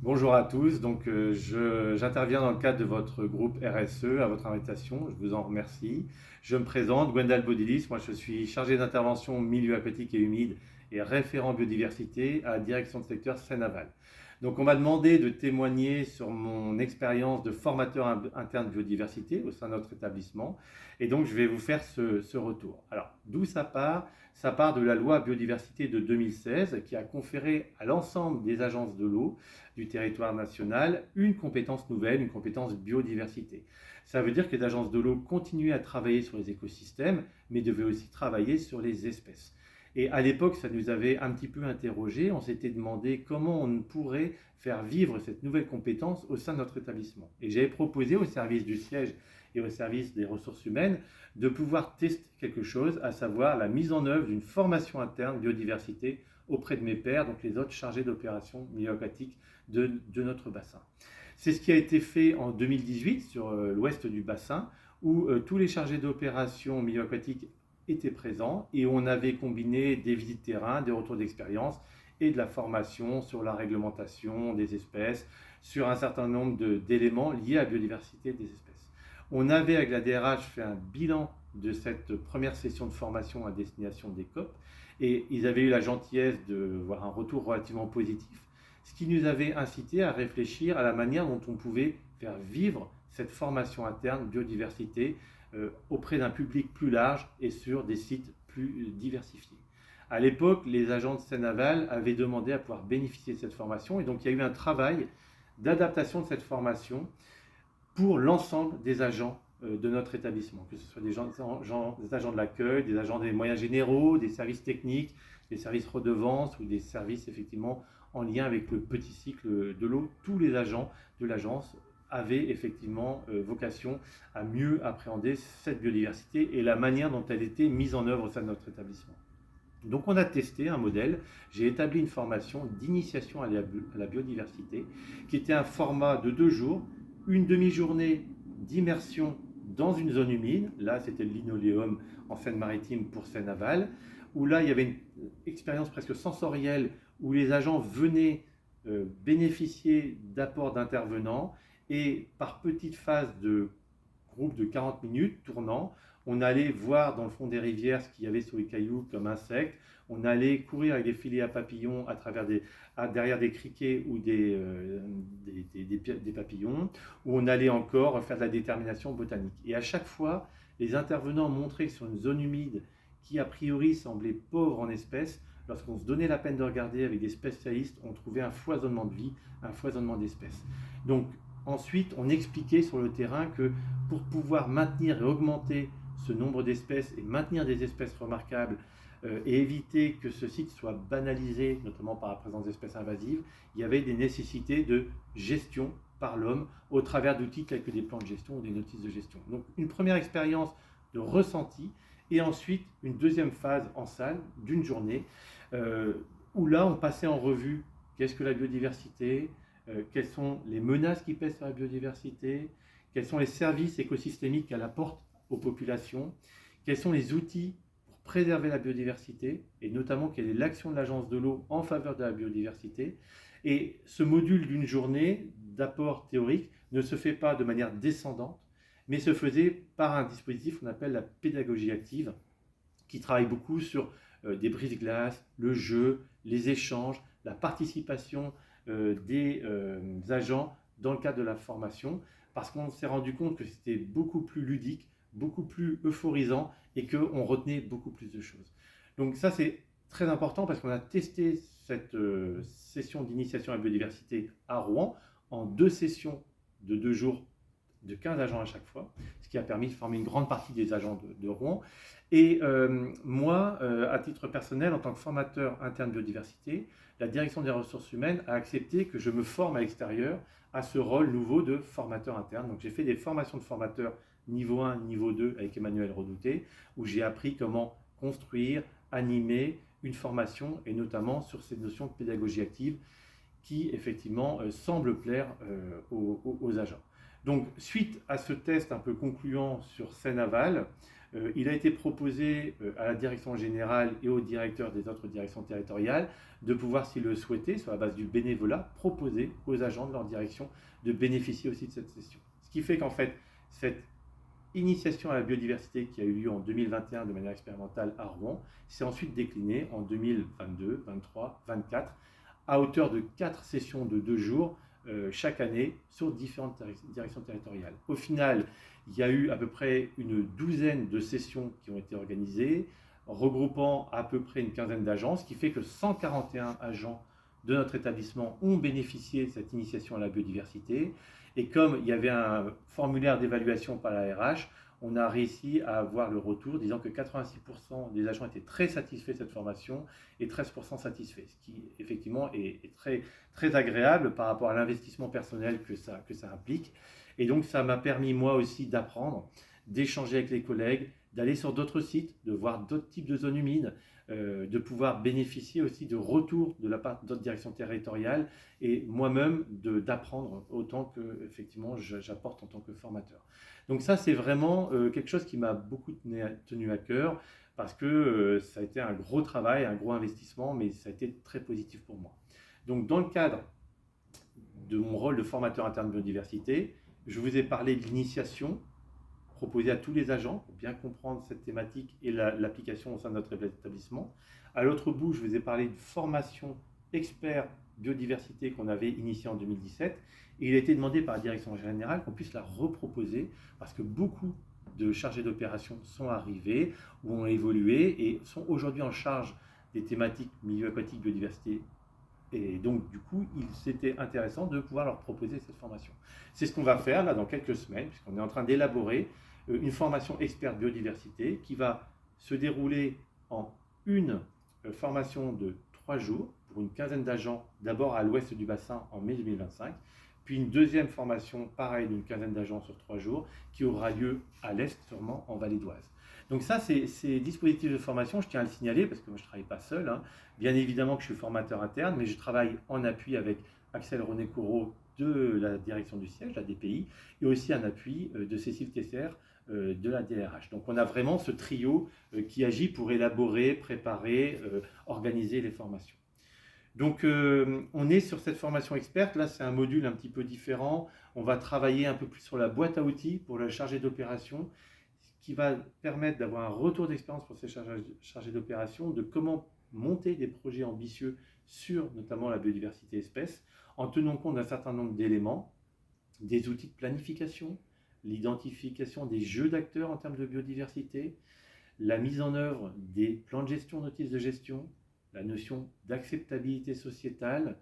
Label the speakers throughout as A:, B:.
A: Bonjour à tous, j'interviens dans le cadre de votre groupe RSE à votre invitation, je vous en remercie. Je me présente, Gwendal Bodilis, moi je suis chargé d'intervention milieu aquatique et humide et référent biodiversité à la direction de secteur Seine-Aval. Donc on m'a demandé de témoigner sur mon expérience de formateur interne biodiversité au sein de notre établissement et donc je vais vous faire ce retour. Alors d'où ça part? Ça part de la loi biodiversité de 2016 qui a conféré à l'ensemble des agences de l'eau du territoire national une compétence nouvelle, une compétence biodiversité. Ça veut dire que les agences de l'eau continuaient à travailler sur les écosystèmes, mais devaient aussi travailler sur les espèces. Et à l'époque, ça nous avait un petit peu interrogé. On s'était demandé comment on pourrait faire vivre cette nouvelle compétence au sein de notre établissement. Et j'avais proposé au service du siège et au service des ressources humaines de pouvoir tester quelque chose, à savoir la mise en œuvre d'une formation interne biodiversité auprès de mes pairs, donc les autres chargés d'opérations milieu aquatique de notre bassin. C'est ce qui a été fait en 2018 sur l'ouest du bassin, où tous les chargés d'opérations milieu aquatique étaient présents et on avait combiné des visites terrain, des retours d'expérience et de la formation sur la réglementation des espèces, sur un certain nombre d'éléments liés à la biodiversité des espèces. On avait avec la DRH fait un bilan de cette première session de formation à destination des COP et ils avaient eu la gentillesse de voir un retour relativement positif, ce qui nous avait incité à réfléchir à la manière dont on pouvait faire vivre cette formation interne biodiversité auprès d'un public plus large et sur des sites plus diversifiés. À l'époque, les agents de Seine-Aval avaient demandé à pouvoir bénéficier de cette formation et donc il y a eu un travail d'adaptation de cette formation pour l'ensemble des agents de notre établissement, que ce soit des agents de l'accueil, des agents des moyens généraux, des services techniques, des services redevances ou des services effectivement en lien avec le petit cycle de l'eau. Tous les agents de l'agence avaient effectivement vocation à mieux appréhender cette biodiversité et la manière dont elle était mise en œuvre au sein de notre établissement. Donc on a testé un modèle, j'ai établi une formation d'initiation à la biodiversité qui était un format de 2 jours, une demi-journée d'immersion dans une zone humide, là c'était le linoléum en Seine-Maritime pour Seine-Aval, où là il y avait une expérience presque sensorielle où les agents venaient bénéficier d'apports d'intervenants et par petites phases de groupe de 40 minutes tournant, on allait voir dans le fond des rivières ce qu'il y avait sur les cailloux comme insectes, on allait courir avec des filets à papillons derrière des criquets ou des papillons, où on allait encore faire de la détermination botanique. Et à chaque fois, les intervenants montraient que sur une zone humide qui a priori semblait pauvre en espèces, lorsqu'on se donnait la peine de regarder avec des spécialistes, on trouvait un foisonnement de vie, un foisonnement d'espèces. Donc ensuite, on expliquait sur le terrain que pour pouvoir maintenir et augmenter ce nombre d'espèces et maintenir des espèces remarquables et éviter que ce site soit banalisé, notamment par la présence d'espèces invasives, il y avait des nécessités de gestion par l'homme au travers d'outils tels que des plans de gestion ou des notices de gestion. Donc une première expérience de ressenti et ensuite une deuxième phase en salle d'une journée où là on passait en revue qu'est-ce que la biodiversité, quelles sont les menaces qui pèsent sur la biodiversité, quels sont les services écosystémiques qu'elle apporte aux populations, quels sont les outils pour préserver la biodiversité, et notamment quelle est l'action de l'Agence de l'eau en faveur de la biodiversité. Et ce module d'une journée d'apport théorique ne se fait pas de manière descendante, mais se faisait par un dispositif qu'on appelle la pédagogie active, qui travaille beaucoup sur des brise-glaces, le jeu, les échanges, la participation des agents dans le cadre de la formation, parce qu'on s'est rendu compte que c'était beaucoup plus ludique, beaucoup plus euphorisant et qu'on retenait beaucoup plus de choses. Donc ça, c'est très important parce qu'on a testé cette session d'initiation à la biodiversité à Rouen en 2 sessions de 2 jours de 15 agents à chaque fois, ce qui a permis de former une grande partie des agents de Rouen. Et moi, à titre personnel, en tant que formateur interne biodiversité, la direction des ressources humaines a accepté que je me forme à l'extérieur à ce rôle nouveau de formateur interne. Donc j'ai fait des formations de formateurs niveau 1, niveau 2 avec Emmanuel Redouté, où j'ai appris comment construire, animer une formation, et notamment sur ces notions de pédagogie active qui effectivement semblent plaire aux agents. Donc, suite à ce test un peu concluant sur Seine-Aval, Il a été proposé à la direction générale et aux directeurs des autres directions territoriales de pouvoir, s'ils le souhaitaient, sur la base du bénévolat, proposer aux agents de leur direction de bénéficier aussi de cette session. Ce qui fait qu'en fait, cette initiation à la biodiversité qui a eu lieu en 2021 de manière expérimentale à Rouen s'est ensuite déclinée en 2022, 23, 24 à hauteur de 4 sessions de 2 jours chaque année sur différentes directions territoriales. Au final, il y a eu à peu près une douzaine de sessions qui ont été organisées, regroupant à peu près une quinzaine d'agents, ce qui fait que 141 agents de notre établissement ont bénéficié de cette initiation à la biodiversité. Et comme il y avait un formulaire d'évaluation par la RH, on a réussi à avoir le retour disant que 86% des agents étaient très satisfaits de cette formation et 13% satisfaits, ce qui effectivement est très, très agréable par rapport à l'investissement personnel que ça implique. Et donc ça m'a permis moi aussi d'apprendre, d'échanger avec les collègues, d'aller sur d'autres sites, de voir d'autres types de zones humides, de pouvoir bénéficier aussi de retours de la part d'autres directions territoriales et moi-même d'apprendre autant que effectivement j'apporte en tant que formateur. Donc ça c'est vraiment quelque chose qui m'a beaucoup tenu à cœur parce que ça a été un gros travail, un gros investissement, mais ça a été très positif pour moi. Donc dans le cadre de mon rôle de formateur interne biodiversité, je vous ai parlé de l'initiation proposé à tous les agents pour bien comprendre cette thématique et l'application au sein de notre établissement. À l'autre bout, je vous ai parlé de formation expert biodiversité qu'on avait initiée en 2017 et il a été demandé par la direction générale qu'on puisse la reproposer parce que beaucoup de chargés d'opération sont arrivés ou ont évolué et sont aujourd'hui en charge des thématiques milieu aquatique, biodiversité. Et donc, du coup, c'était intéressant de pouvoir leur proposer cette formation. C'est ce qu'on va faire là dans quelques semaines, puisqu'on est en train d'élaborer une formation experte biodiversité qui va se dérouler en une formation de 3 jours pour une quinzaine d'agents, d'abord à l'ouest du bassin en mai 2025, puis une deuxième formation, pareil, d'une quinzaine d'agents sur 3 jours, qui aura lieu à l'est, sûrement en Vallée d'Oise. Donc ça, ces dispositifs de formation, je tiens à le signaler parce que moi je ne travaille pas seul. Hein. Bien évidemment que je suis formateur interne, mais je travaille en appui avec Axel René Courreau de la direction du siège, la DPI, et aussi en appui de Cécile Tesser de la DRH. Donc on a vraiment ce trio qui agit pour élaborer, préparer, organiser les formations. Donc on est sur cette formation experte, là c'est un module un petit peu différent, on va travailler un peu plus sur la boîte à outils pour le chargé d'opération, qui va permettre d'avoir un retour d'expérience pour ces chargés d'opération, de comment monter des projets ambitieux sur notamment la biodiversité espèce, en tenant compte d'un certain nombre d'éléments, des outils de planification, l'identification des jeux d'acteurs en termes de biodiversité, la mise en œuvre des plans de gestion, notices de gestion, la notion d'acceptabilité sociétale.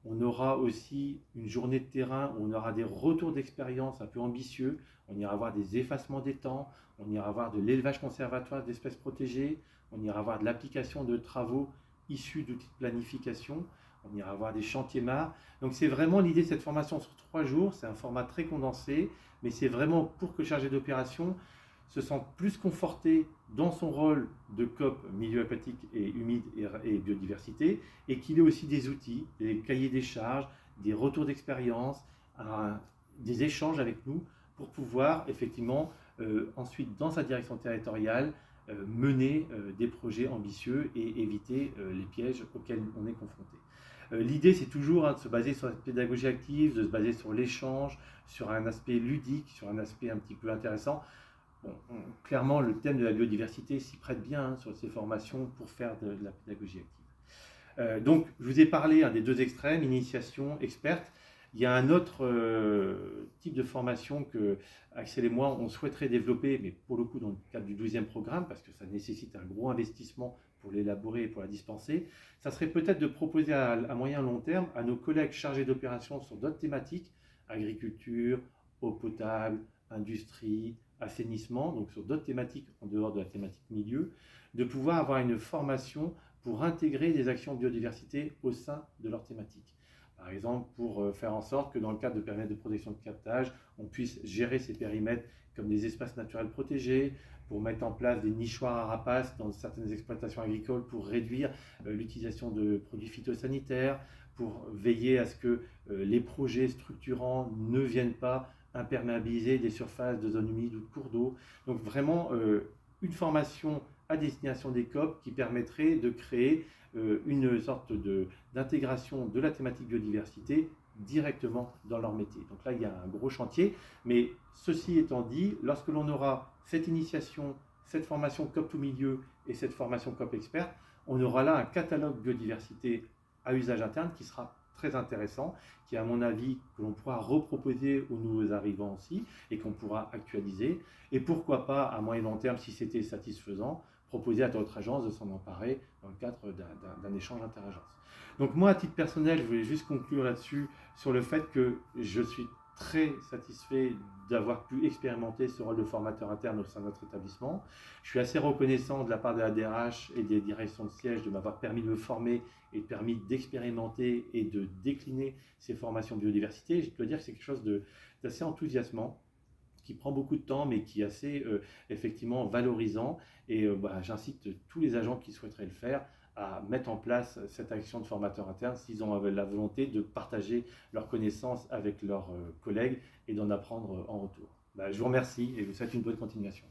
A: On aura aussi une journée de terrain où on aura des retours d'expérience un peu ambitieux. On ira voir des effacements des temps, on ira voir de l'élevage conservatoire d'espèces protégées, on ira voir de l'application de travaux issus d'outils de planification, on ira voir des chantiers mares. Donc c'est vraiment l'idée de cette formation sur 3 jours, c'est un format très condensé, mais c'est vraiment pour que le chargé d'opération se sente plus conforté dans son rôle de COP, milieu aquatique et humide et biodiversité, et qu'il ait aussi des outils, des cahiers des charges, des retours d'expérience, des échanges avec nous pour pouvoir effectivement ensuite dans sa direction territoriale mener des projets ambitieux et éviter les pièges auxquels on est confronté. L'idée, c'est toujours de se baser sur la pédagogie active, de se baser sur l'échange, sur un aspect ludique, sur un aspect un petit peu intéressant. Bon, clairement, le thème de la biodiversité s'y prête bien sur ces formations pour faire de la pédagogie active. Donc, je vous ai parlé des deux extrêmes, initiation, experte. Il y a un autre type de formation que Axel et moi, on souhaiterait développer, mais pour le coup dans le cadre du 12e programme, parce que ça nécessite un gros investissement pour l'élaborer et pour la dispenser. Ça serait peut-être de proposer à moyen long terme à nos collègues chargés d'opérations sur d'autres thématiques, agriculture, eau potable, industrie, assainissement, donc sur d'autres thématiques en dehors de la thématique milieu, de pouvoir avoir une formation pour intégrer des actions biodiversité au sein de leur thématique. Par exemple, pour faire en sorte que dans le cadre de périmètres de protection de captage, on puisse gérer ces périmètres comme des espaces naturels protégés, pour mettre en place des nichoirs à rapaces dans certaines exploitations agricoles pour réduire l'utilisation de produits phytosanitaires, pour veiller à ce que les projets structurants ne viennent pas imperméabiliser des surfaces de zones humides ou de cours d'eau. Donc vraiment une formation à destination des COP qui permettrait de créer une sorte d'intégration de la thématique biodiversité directement dans leur métier. Donc là, il y a un gros chantier, mais ceci étant dit, lorsque l'on aura cette initiation, cette formation COP tout milieu et cette formation COP expert, on aura là un catalogue biodiversité à usage interne qui sera très intéressant, qui à mon avis que l'on pourra reproposer aux nouveaux arrivants aussi et qu'on pourra actualiser, et pourquoi pas à moyen et long terme, si c'était satisfaisant, proposer à d'autres agences de s'en emparer dans le cadre d'un échange interagences. Donc moi, à titre personnel, je voulais juste conclure là-dessus sur le fait que je suis très satisfait d'avoir pu expérimenter ce rôle de formateur interne au sein de notre établissement. Je suis assez reconnaissant de la part de la DRH et des directions de siège de m'avoir permis de me former et permis d'expérimenter et de décliner ces formations biodiversité. Je dois dire que c'est quelque chose d'assez enthousiasmant, qui prend beaucoup de temps, mais qui est assez effectivement valorisant. Et j'incite tous les agents qui souhaiteraient le faire à mettre en place cette action de formateur interne s'ils ont la volonté de partager leurs connaissances avec leurs collègues et d'en apprendre en retour. Je vous remercie et je vous souhaite une bonne continuation.